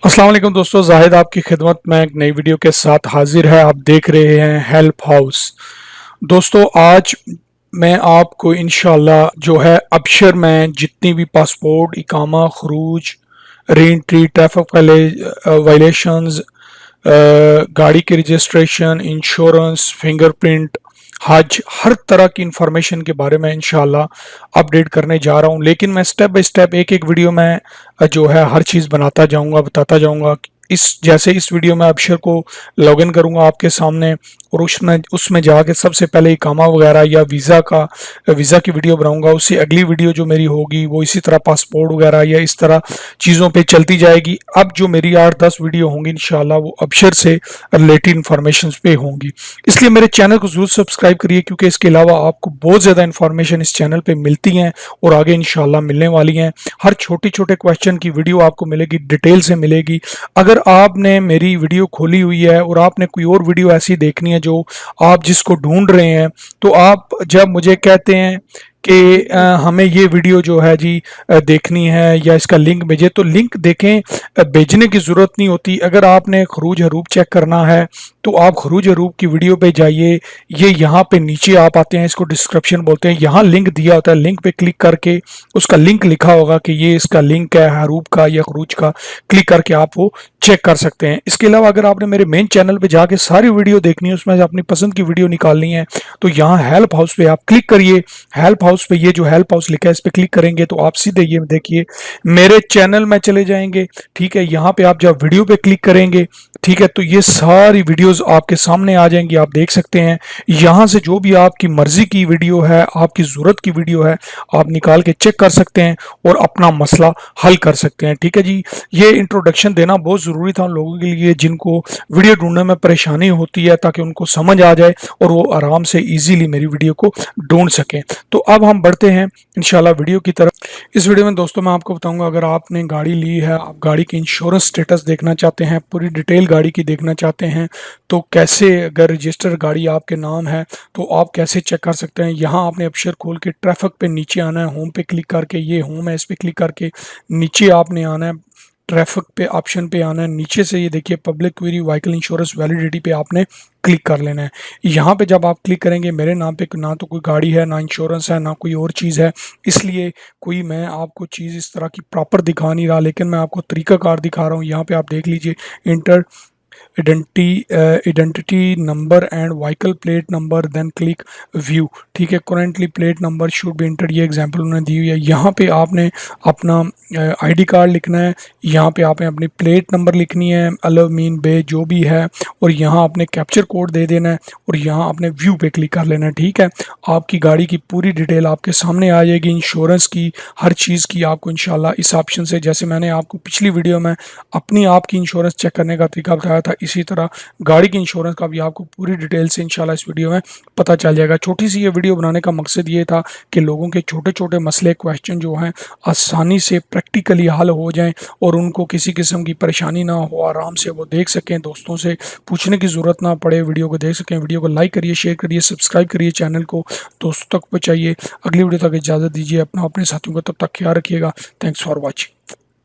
अस्सलाम वालेकुम दोस्तों, जाहिद आपकी खिदमत में एक नई वीडियो के साथ हाजिर है। आप देख रहे हैं हेल्प हाउस। दोस्तों आज मैं आपको इंशाल्लाह जो है अबशर में जितनी भी पासपोर्ट, इकामा, खरूज, रीएंट्री, ट्रैफिक वायलेशंस, गाड़ी की रजिस्ट्रेशन, इंश्योरेंस, फिंगरप्रिंट, हज, हर तरह की इंफॉर्मेशन के बारे में इंशाल्लाह अपडेट करने जा रहा हूं। लेकिन मैं स्टेप बाय स्टेप एक एक वीडियो में जो है हर चीज़ बनाता जाऊंगा, बताता जाऊंगा। इस वीडियो में अबशर को लॉगिन करूंगा आपके सामने, और उसमें उसमें जाके सबसे पहले इकामा वगैरह या वीज़ा की वीडियो बनाऊंगा। उससे अगली वीडियो जो मेरी होगी वो इसी तरह पासपोर्ट वगैरह या इस तरह चीज़ों पे चलती जाएगी। अब जो मेरी 8-10 वीडियो होंगी इंशाल्लाह वो अबशर से रिलेटेड इंफॉर्मेशन पे होंगी। इसलिए मेरे चैनल को जरूर सब्सक्राइब करिए, क्योंकि इसके अलावा आपको बहुत ज़्यादा इंफॉर्मेशन इस चैनल पे मिलती हैं और आगे इंशाल्लाह मिलने वाली हैं। हर छोटे छोटे क्वेश्चन की वीडियो आपको मिलेगी, डिटेल से मिलेगी। अगर आपने मेरी वीडियो खोली हुई है और आपने कोई और वीडियो ऐसी देखनी है जो आप जिसको ढूंढ रहे हैं, तो आप जब मुझे कहते हैं कि हमें ये वीडियो जो है जी देखनी है या इसका लिंक भेजे, तो लिंक देखें, भेजने की ज़रूरत नहीं होती। अगर आपने खरूज हरूब चेक करना है तो आप खरूज हरूब की वीडियो पे जाइए। ये यहाँ पे नीचे आप आते हैं, इसको डिस्क्रिप्शन बोलते हैं, यहाँ लिंक दिया होता है। लिंक पे क्लिक करके उसका लिंक लिखा होगा कि ये इसका लिंक है हरूब का या खरूज का, क्लिक करके आप वो चेक कर सकते हैं। इसके अलावा अगर आपने मेरे मेन चैनल पे जाके सारी वीडियो देखनी है, उसमें से अपनी पसंद की वीडियो निकालनी है, तो यहाँ हेल्प हाउस पे आप क्लिक करिए। हेल्प हाउस पे ये जो हेल्प हाउस लिखा है इस पे क्लिक करेंगे तो आप सीधे ये देखिए मेरे चैनल में चले जाएंगे। ठीक है, यहाँ पे आप जब वीडियो पे क्लिक करेंगे, ठीक है, तो ये सारी वीडियोस आपके सामने आ जाएंगी। आप देख सकते हैं यहाँ से जो भी आपकी मर्जी की वीडियो है, आपकी ज़रूरत की वीडियो है, आप निकाल के चेक कर सकते हैं और अपना मसला हल कर सकते हैं। ठीक है जी, ये इंट्रोडक्शन देना बहुत ज़रूरी था उन लोगों के लिए जिनको वीडियो ढूंढने में परेशानी होती है, ताकि उनको समझ आ जाए और वो आराम से ईजीली मेरी वीडियो को ढूंढ सकें। तो अब हम बढ़ते हैं इंशाल्लाह वीडियो की तरफ। इस वीडियो में दोस्तों मैं आपको बताऊंगा, अगर आपने गाड़ी ली है, आप गाड़ी की इंश्योरेंस स्टेटस देखना चाहते हैं, पूरी डिटेल गाड़ी की देखना चाहते हैं, तो कैसे, अगर रजिस्टर गाड़ी आपके नाम है तो आप कैसे चेक कर सकते हैं। यहाँ आपने अबशर खोल के ट्रैफिक पे नीचे आना है, होम पे क्लिक करके, ये होम है, इस पे क्लिक करके नीचे आपने आना है, ट्रैफिक पे ऑप्शन पे आना है। नीचे से ये देखिए public query vehicle insurance validity पे आपने क्लिक कर लेना है। यहाँ पे जब आप क्लिक करेंगे, मेरे नाम पे ना तो कोई गाड़ी है, ना इंश्योरेंस है, ना कोई और चीज़ है, इसलिए कोई मैं आपको चीज़ इस तरह की प्रॉपर दिखा नहीं रहा, लेकिन मैं आपको तरीकाकार दिखा रहा हूँ। यहाँ पे आप देख लीजिए, inter identity number and vehicle plate number, then click view। ठीक है, currently plate number should be entered, ये एग्जांपल उन्होंने दी हुई है। यहाँ पे आपने अपना आईडी कार्ड लिखना है, यहाँ पे आपने अपनी प्लेट नंबर लिखनी है, अलव मीन बे जो भी है, और यहाँ आपने कैप्चर कोड दे देना है और यहाँ आपने व्यू पे क्लिक कर लेना है। ठीक है, आपकी गाड़ी की पूरी डिटेल आपके सामने आ जाएगी, इंश्योरेंस की, हर चीज़ की आपको इंशाल्लाह इस ऑप्शन से, जैसे मैंने आपको पिछली वीडियो में अपनी आपकी इंश्योरेंस चेक करने का तरीका बताया था, इसी तरह गाड़ी की इंश्योरेंस का भी आपको पूरी डिटेल से इंशाल्लाह इस वीडियो में पता चल जाएगा। छोटी सी ये वीडियो बनाने का मकसद ये था कि लोगों के छोटे छोटे मसले, क्वेश्चन जो हैं आसानी से प्रैक्टिकली हल हो जाएं और उनको किसी किस्म की परेशानी ना हो, आराम से वो देख सकें, दोस्तों से पूछने की ज़रूरत ना पड़े, वीडियो को देख सकें। वीडियो को लाइक करिए, शेयर करिए, सब्सक्राइब करिए, चैनल को दोस्तों तक पहुँचाइए। अगली वीडियो तक इजाज़त दीजिए, अपने साथियों को तब तक ख्याल रखिएगा। Thanks for watching.